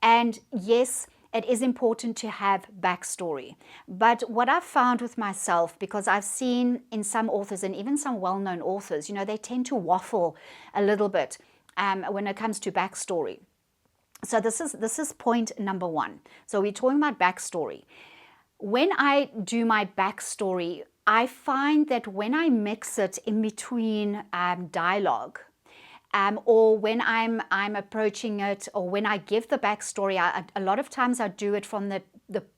And yes, it is important to have backstory. But what I've found with myself, because I've seen in some authors and even some well-known authors, they tend to waffle a little bit when it comes to backstory. So this is point number one. So we're talking about backstory. When I do my backstory, I find that when I mix it in between dialogue, or when I'm approaching it, or when I give the backstory, a lot of times I do it from the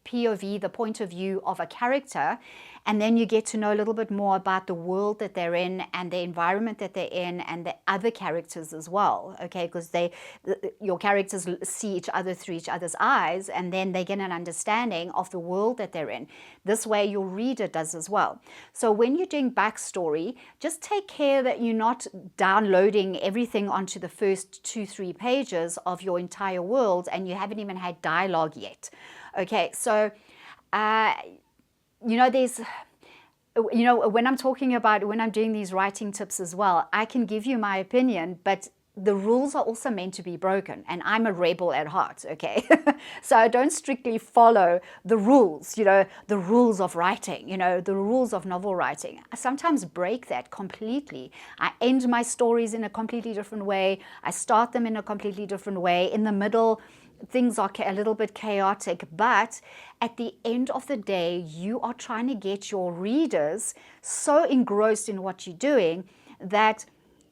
POV, the point of view of a character, and then you get to know a little bit more about the world that they're in and the environment that they're in and the other characters as well, okay? Because your characters see each other through each other's eyes, and then they get an understanding of the world that they're in. This way your reader does as well. So when you're doing backstory, just take care that you're not downloading everything onto the first 2-3 pages of your entire world and you haven't even had dialogue yet. Okay, so there's, when I'm talking about, when I'm doing these writing tips as well, I can give you my opinion, but the rules are also meant to be broken, and I'm a rebel at heart, okay? So I don't strictly follow the rules, the rules of writing, the rules of novel writing. I sometimes break that completely. I end my stories in a completely different way. I start them in a completely different way. In the middle, things are a little bit chaotic, but at the end of the day, you are trying to get your readers so engrossed in what you're doing that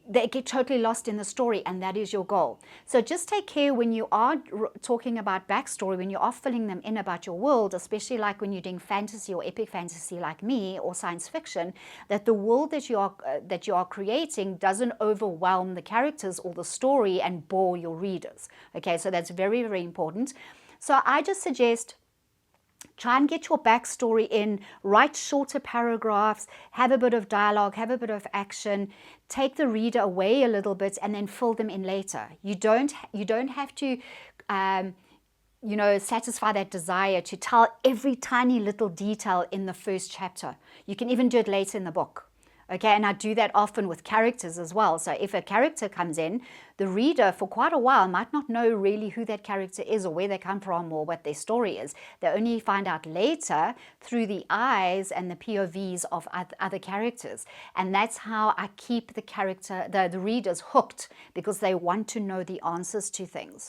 they get totally lost in the story, and that is your goal. So just take care when you are talking about backstory, when you are filling them in about your world, especially like when you're doing fantasy or epic fantasy like me, or science fiction, that the world that you are creating doesn't overwhelm the characters or the story and bore your readers. Okay, so that's very, very important. So I just suggest try and get your backstory in, write shorter paragraphs, have a bit of dialogue, have a bit of action, take the reader away a little bit, and then fill them in later. You don't have to satisfy that desire to tell every tiny little detail in the first chapter. You can even do it later in the book. Okay, and I do that often with characters as well. So if a character comes in, the reader for quite a while might not know really who that character is or where they come from or what their story is. They only find out later through the eyes and the POVs of other characters. And that's how I keep the readers hooked, because they want to know the answers to things.